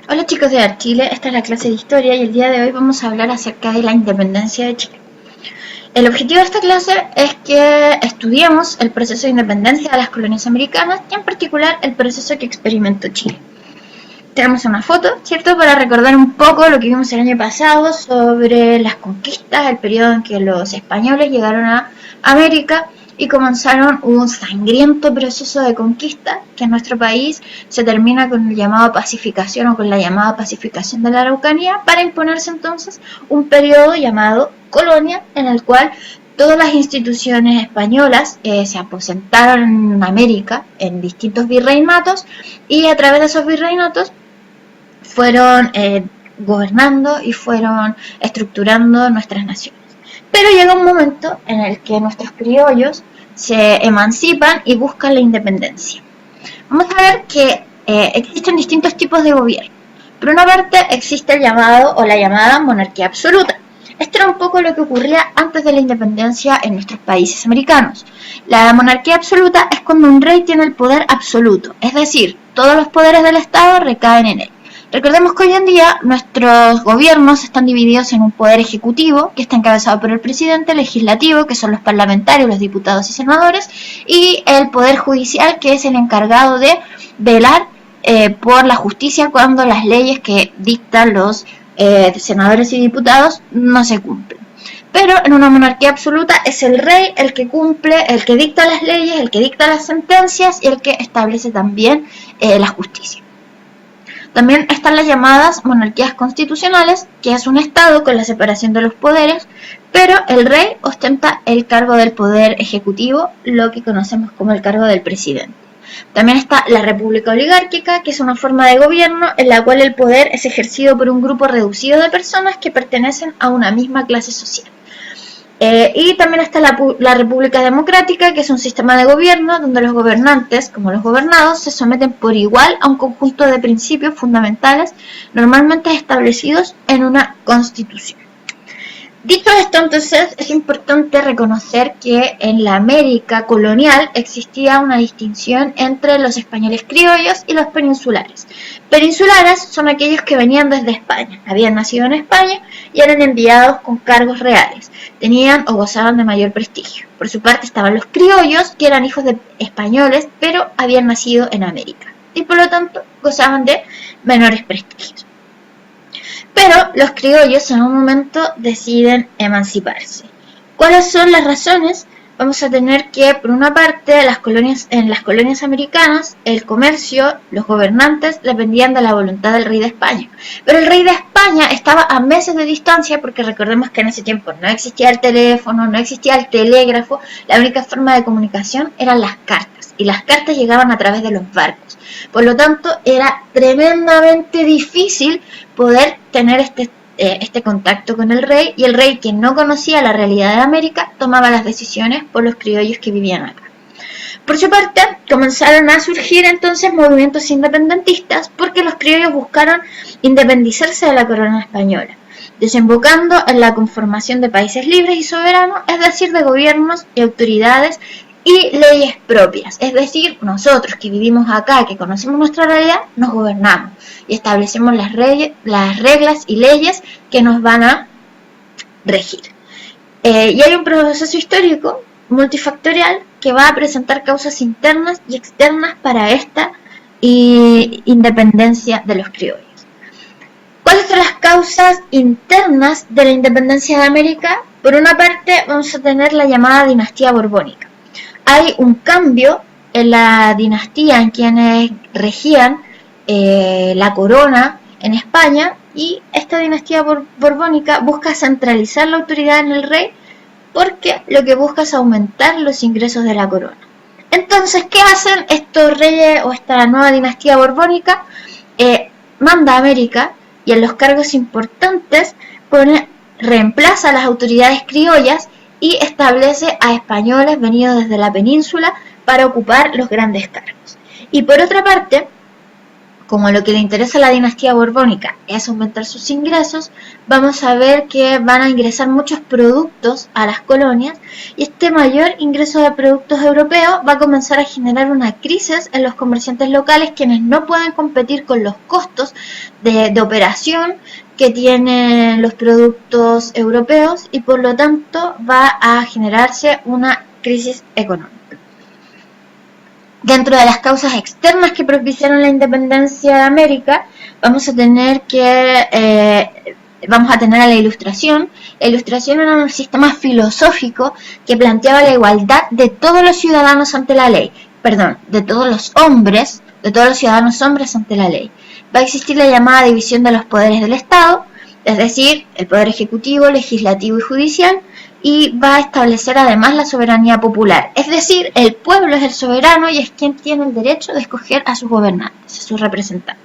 Hola chicos de Archile, esta es la clase de historia y el día de hoy vamos a hablar acerca de la independencia de Chile. El objetivo de esta clase es que estudiemos el proceso de independencia de las colonias americanas y en particular el proceso que experimentó Chile. Tenemos una foto, ¿cierto?, para recordar un poco lo que vimos el año pasado sobre las conquistas, el periodo en que los españoles llegaron a América y comenzaron un sangriento proceso de conquista que en nuestro país se termina con el llamado pacificación o con la llamada pacificación de la Araucanía para imponerse entonces un periodo llamado colonia en el cual todas las instituciones españolas se aposentaron en América en distintos virreinatos y a través de esos virreinatos fueron gobernando y fueron estructurando nuestras naciones. Pero llega un momento en el que nuestros criollos se emancipan y buscan la independencia. Vamos a ver que existen distintos tipos de gobierno. Por una parte existe el llamado o la llamada monarquía absoluta. Esto era un poco lo que ocurría antes de la independencia en nuestros países americanos. La monarquía absoluta es cuando un rey tiene el poder absoluto, es decir, todos los poderes del Estado recaen en él. Recordemos que hoy en día nuestros gobiernos están divididos en un poder ejecutivo, que está encabezado por el presidente, legislativo, que son los parlamentarios, los diputados y senadores, y el poder judicial, que es el encargado de velar por la justicia cuando las leyes que dictan los senadores y diputados no se cumplen. Pero en una monarquía absoluta es el rey el que cumple, el que dicta las leyes, el que dicta las sentencias y el que establece también la justicia. También están las llamadas monarquías constitucionales, que es un estado con la separación de los poderes, pero el rey ostenta el cargo del poder ejecutivo, lo que conocemos como el cargo del presidente. También está la república oligárquica, que es una forma de gobierno en la cual el poder es ejercido por un grupo reducido de personas que pertenecen a una misma clase social. Y también está la República Democrática, que es un sistema de gobierno donde los gobernantes, como los gobernados, se someten por igual a un conjunto de principios fundamentales normalmente establecidos en una constitución. Dicho esto, entonces, es importante reconocer que en la América colonial existía una distinción entre los españoles criollos y los peninsulares. Peninsulares son aquellos que venían desde España, habían nacido en España y eran enviados con cargos reales, tenían o gozaban de mayor prestigio. Por su parte estaban los criollos, que eran hijos de españoles, pero habían nacido en América y por lo tanto gozaban de menores prestigios. Pero los criollos en un momento deciden emanciparse. ¿Cuáles son las razones? Vamos a tener que, por una parte, en las colonias americanas, el comercio, los gobernantes dependían de la voluntad del rey de España. Pero el rey de España estaba a meses de distancia, porque recordemos que en ese tiempo no existía el teléfono, no existía el telégrafo, la única forma de comunicación eran las cartas, y las cartas llegaban a través de los barcos. Por lo tanto, era tremendamente difícil poder tener este contacto con el rey, y el rey, que no conocía la realidad de América, tomaba las decisiones por los criollos que vivían acá. Por su parte, comenzaron a surgir entonces movimientos independentistas porque los criollos buscaron independizarse de la corona española, desembocando en la conformación de países libres y soberanos, es decir, de gobiernos y autoridades y leyes propias, es decir, nosotros que vivimos acá, que conocemos nuestra realidad, nos gobernamos y establecemos las reglas y leyes que nos van a regir. Y hay un proceso histórico multifactorial que va a presentar causas internas y externas para esta independencia de los criollos. ¿Cuáles son las causas internas de la independencia de América? Por una parte, vamos a tener la llamada dinastía borbónica. Hay un cambio en la dinastía en quienes regían la corona en España, y esta dinastía borbónica busca centralizar la autoridad en el rey porque lo que busca es aumentar los ingresos de la corona. Entonces, ¿qué hacen estos reyes o esta nueva dinastía borbónica? Manda a América y en los cargos importantes reemplaza a las autoridades criollas y establece a españoles venidos desde la península para ocupar los grandes cargos. Y por otra parte, como lo que le interesa a la dinastía borbónica es aumentar sus ingresos, vamos a ver que van a ingresar muchos productos a las colonias y este mayor ingreso de productos europeos va a comenzar a generar una crisis en los comerciantes locales, quienes no pueden competir con los costos de operación que tienen los productos europeos y por lo tanto va a generarse una crisis económica. Dentro de las causas externas que propiciaron la independencia de América, vamos a tener a la Ilustración. La Ilustración era un sistema filosófico que planteaba la igualdad de todos los ciudadanos ante la ley, de todos los ciudadanos hombres ante la ley. Va a existir la llamada división de los poderes del Estado, es decir, el poder ejecutivo, legislativo y judicial, y va a establecer además la soberanía popular, es decir, el pueblo es el soberano y es quien tiene el derecho de escoger a sus gobernantes, a sus representantes.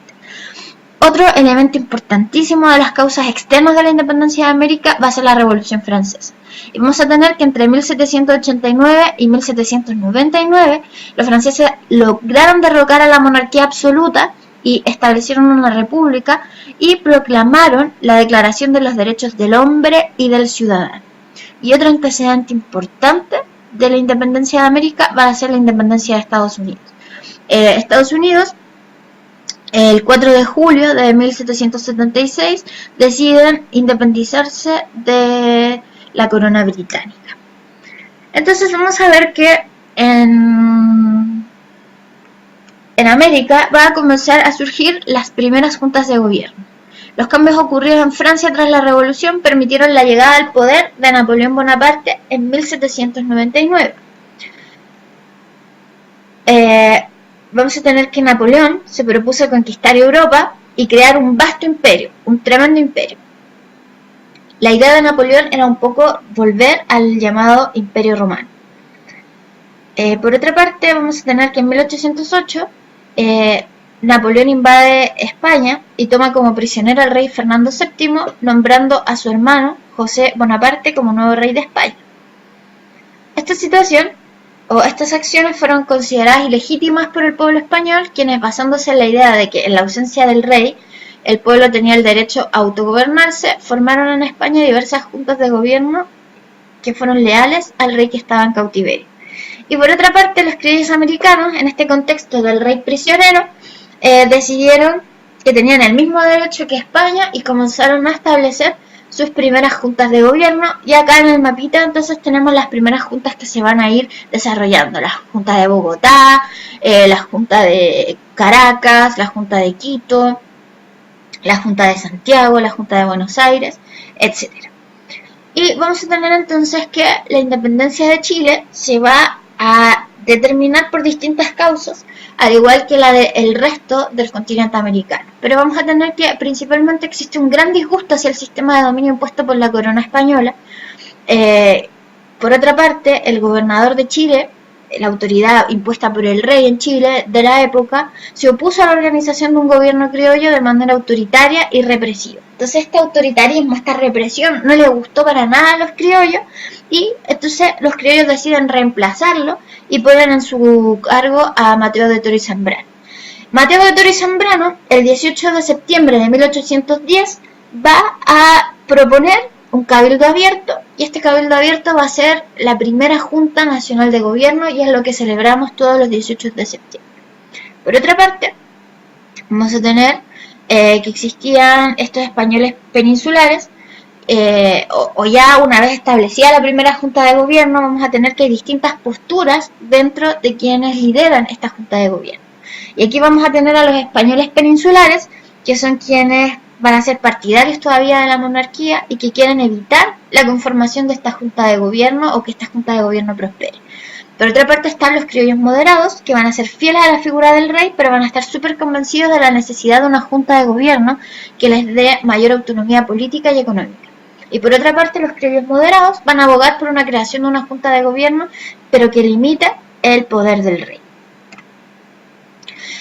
Otro elemento importantísimo de las causas externas de la independencia de América va a ser la Revolución Francesa. Y vamos a tener que entre 1789 y 1799 los franceses lograron derrocar a la monarquía absoluta y establecieron una república y proclamaron la Declaración de los Derechos del Hombre y del Ciudadano. Y otro antecedente importante de la independencia de América va a ser la independencia de Estados Unidos. Estados Unidos, el 4 de julio de 1776, deciden independizarse de la corona británica. Entonces vamos a ver que en América va a comenzar a surgir las primeras juntas de gobierno. Los cambios ocurridos en Francia tras la Revolución permitieron la llegada al poder de Napoleón Bonaparte en 1799. Vamos a tener que Napoleón se propuso conquistar Europa y crear un vasto imperio, un tremendo imperio. La idea de Napoleón era un poco volver al llamado Imperio Romano. Por otra parte, vamos a tener que en 1808 Napoleón invade España y toma como prisionero al rey Fernando VII, nombrando a su hermano José Bonaparte como nuevo rey de España. Esta situación o estas acciones fueron consideradas ilegítimas por el pueblo español, quienes, basándose en la idea de que en la ausencia del rey el pueblo tenía el derecho a autogobernarse, formaron en España diversas juntas de gobierno que fueron leales al rey que estaba en cautiverio. Y por otra parte, los criollos americanos, en este contexto del rey prisionero, decidieron que tenían el mismo derecho que España y comenzaron a establecer sus primeras juntas de gobierno. Y acá en el mapita entonces tenemos las primeras juntas que se van a ir desarrollando: la Junta de Bogotá, la Junta de Caracas, la Junta de Quito, la Junta de Santiago, la Junta de Buenos Aires, etc. Y vamos a tener entonces que la independencia de Chile se va a determinar por distintas causas, al igual que la del resto del continente americano. Pero vamos a tener que principalmente existe un gran disgusto hacia el sistema de dominio impuesto por la corona española. Por otra parte, el gobernador de Chile, la autoridad impuesta por el rey en Chile de la época, se opuso a la organización de un gobierno criollo de manera autoritaria y represiva. Entonces este autoritarismo, esta represión, no le gustó para nada a los criollos, y entonces los criollos deciden reemplazarlo y ponen en su cargo a Mateo de Toro y Zambrano. Mateo de Toro y Zambrano, el 18 de septiembre de 1810, va a proponer un cabildo abierto, y este cabildo abierto va a ser la primera Junta Nacional de Gobierno, y es lo que celebramos todos los 18 de septiembre. Por otra parte, vamos a tener que existían estos españoles peninsulares, o ya una vez establecida la primera Junta de Gobierno, vamos a tener que hay distintas posturas dentro de quienes lideran esta Junta de Gobierno. Y aquí vamos a tener a los españoles peninsulares, que son quienes van a ser partidarios todavía de la monarquía y que quieren evitar la conformación de esta Junta de Gobierno o que esta Junta de Gobierno prospere. Por otra parte están los criollos moderados, que van a ser fieles a la figura del rey, pero van a estar súper convencidos de la necesidad de una Junta de Gobierno que les dé mayor autonomía política y económica. Y por otra parte, los criollos moderados van a abogar por una creación de una Junta de Gobierno, pero que limite el poder del rey.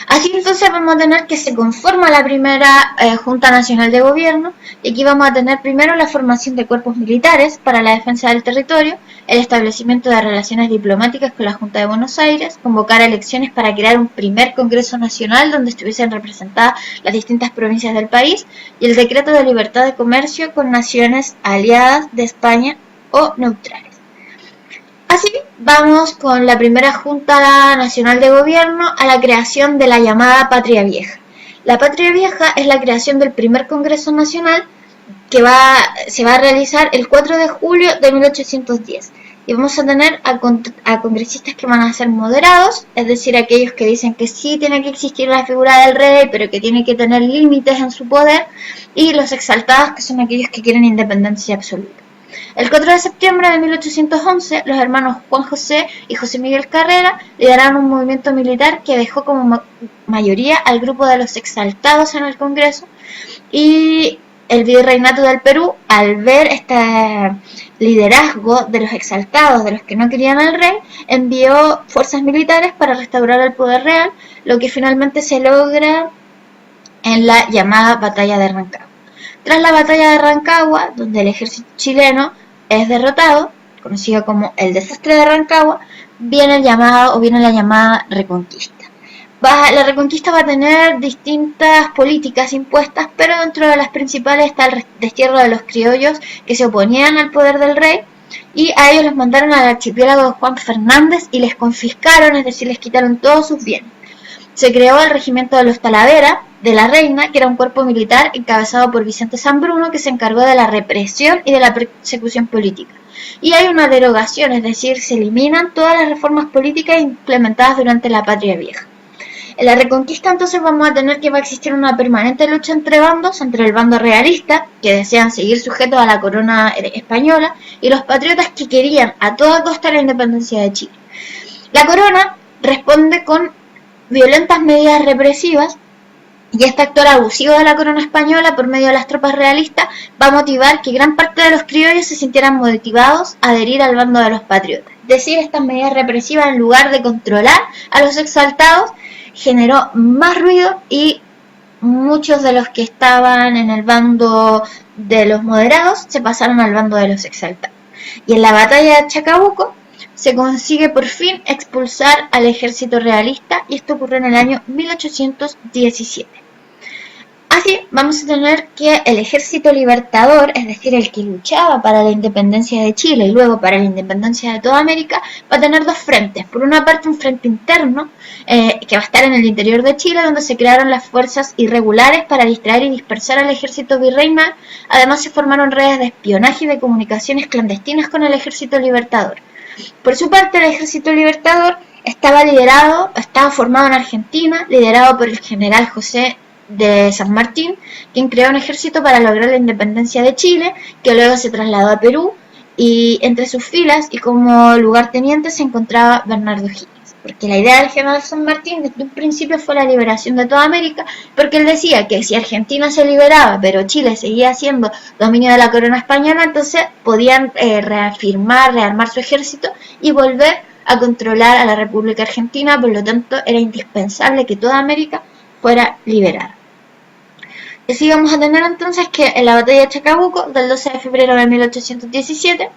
Así entonces vamos a tener que se conforma la primera Junta Nacional de Gobierno, y aquí vamos a tener primero la formación de cuerpos militares para la defensa del territorio, el establecimiento de relaciones diplomáticas con la Junta de Buenos Aires, convocar elecciones para crear un primer Congreso Nacional donde estuviesen representadas las distintas provincias del país, y el decreto de libertad de comercio con naciones aliadas de España o neutrales. Así vamos con la primera Junta Nacional de Gobierno a la creación de la llamada Patria Vieja. La Patria Vieja es la creación del primer Congreso Nacional que se va a realizar el 4 de julio de 1810. Y vamos a tener a congresistas que van a ser moderados, es decir, aquellos que dicen que sí tiene que existir la figura del rey, pero que tiene que tener límites en su poder, y los exaltados, que son aquellos que quieren independencia absoluta. El 4 de septiembre de 1811, los hermanos Juan José y José Miguel Carrera lideraron un movimiento militar que dejó como mayoría al grupo de los exaltados en el Congreso, y el virreinato del Perú, al ver este liderazgo de los exaltados, de los que no querían al rey, envió fuerzas militares para restaurar el poder real, lo que finalmente se logra en la llamada Batalla de Rancagua. Tras la Batalla de Rancagua, donde el ejército chileno es derrotado, conocido como el desastre de Rancagua, viene la llamada Reconquista. La Reconquista va a tener distintas políticas impuestas, pero dentro de las principales está el destierro de los criollos que se oponían al poder del rey, y a ellos los mandaron al archipiélago de Juan Fernández y les confiscaron, es decir, les quitaron todos sus bienes. Se creó el regimiento de los Talavera de la Reina, que era un cuerpo militar encabezado por Vicente Sambruno, que se encargó de la represión y de la persecución política. Y hay una derogación, es decir, se eliminan todas las reformas políticas implementadas durante la Patria Vieja. En la Reconquista entonces vamos a tener que va a existir una permanente lucha entre bandos, entre el bando realista, que desean seguir sujetos a la corona española, y los patriotas que querían a toda costa la independencia de Chile. La corona responde con violentas medidas represivas, y este actor abusivo de la corona española por medio de las tropas realistas va a motivar que gran parte de los criollos se sintieran motivados a adherir al bando de los patriotas. Es decir, estas medidas represivas, en lugar de controlar a los exaltados, generó más ruido, y muchos de los que estaban en el bando de los moderados se pasaron al bando de los exaltados. Y en la batalla de Chacabuco se consigue por fin expulsar al ejército realista, y esto ocurrió en el año 1817. Así vamos a tener que el ejército libertador, es decir, el que luchaba para la independencia de Chile y luego para la independencia de toda América, va a tener dos frentes. Por una parte, un frente interno que va a estar en el interior de Chile, donde se crearon las fuerzas irregulares para distraer y dispersar al ejército virreinal. Además, se formaron redes de espionaje y de comunicaciones clandestinas con el ejército libertador. Por su parte, el ejército libertador estaba formado en Argentina, liderado por el general José de San Martín, quien creó un ejército para lograr la independencia de Chile, que luego se trasladó a Perú, y entre sus filas y como lugarteniente se encontraba Bernardo Higgins, porque la idea del general San Martín desde un principio fue la liberación de toda América, porque él decía que si Argentina se liberaba pero Chile seguía siendo dominio de la corona española, entonces podían rearmar su ejército y volver a controlar a la República Argentina. Por lo tanto, era indispensable que toda América fuera liberada. Y así vamos a tener entonces que en la batalla de Chacabuco, del 12 de febrero de 1817,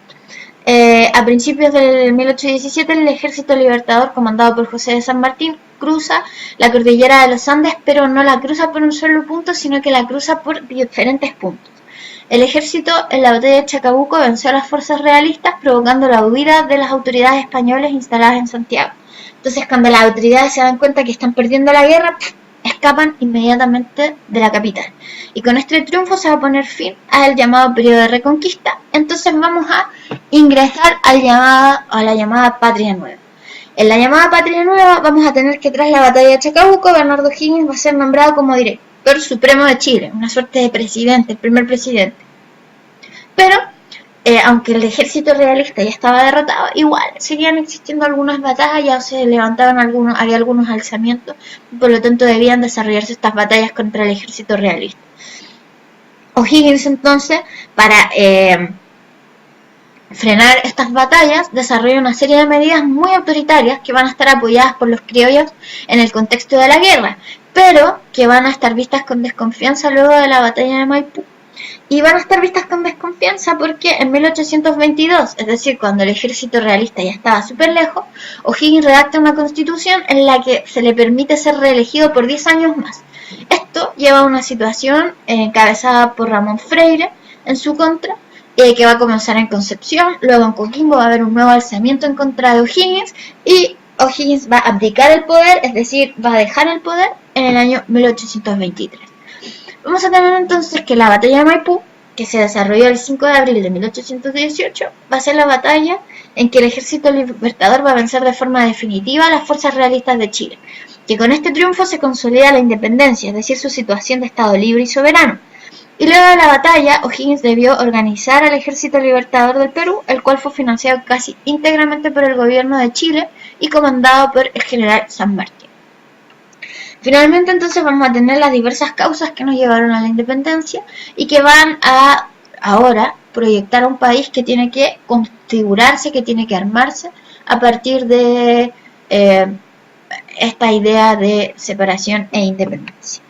a principios del 1817, el ejército libertador comandado por José de San Martín cruza la cordillera de los Andes, pero no la cruza por un solo punto, sino que la cruza por diferentes puntos. El ejército en la batalla de Chacabuco venció a las fuerzas realistas, provocando la huida de las autoridades españolas instaladas en Santiago. Entonces, cuando las autoridades se dan cuenta que están perdiendo la guerra, escapan inmediatamente de la capital. Y con este triunfo se va a poner fin al llamado periodo de Reconquista. Entonces vamos a ingresar a la llamada Patria Nueva. En la llamada Patria Nueva vamos a tener que, tras la batalla de Chacabuco, Bernardo Higgins va a ser nombrado como director supremo de Chile, una suerte de presidente, el primer presidente. Pero aunque el ejército realista ya estaba derrotado, igual seguían existiendo algunas batallas, se levantaban había algunos alzamientos, por lo tanto debían desarrollarse estas batallas contra el ejército realista. O'Higgins entonces, para frenar estas batallas, desarrolla una serie de medidas muy autoritarias que van a estar apoyadas por los criollos en el contexto de la guerra, pero que van a estar vistas con desconfianza luego de la batalla de Maipú. Y van a estar vistas con desconfianza porque en 1822, es decir, cuando el ejército realista ya estaba súper lejos, O'Higgins redacta una constitución en la que se le permite ser reelegido por 10 años más. Esto lleva a una situación encabezada por Ramón Freire en su contra, que va a comenzar en Concepción, luego en Coquimbo va a haber un nuevo alzamiento en contra de O'Higgins y O'Higgins va a abdicar el poder, es decir, va a dejar el poder en el año 1823. Vamos a tener entonces que la batalla de Maipú, que se desarrolló el 5 de abril de 1818, va a ser la batalla en que el ejército libertador va a vencer de forma definitiva a las fuerzas realistas de Chile, que con este triunfo se consolida la independencia, es decir, su situación de Estado libre y soberano. Y luego de la batalla, O'Higgins debió organizar al Ejército Libertador del Perú, el cual fue financiado casi íntegramente por el gobierno de Chile y comandado por el general San Martín. Finalmente, entonces, vamos a tener las diversas causas que nos llevaron a la independencia y que van a ahora proyectar a un país que tiene que configurarse, que tiene que armarse a partir de esta idea de separación e independencia.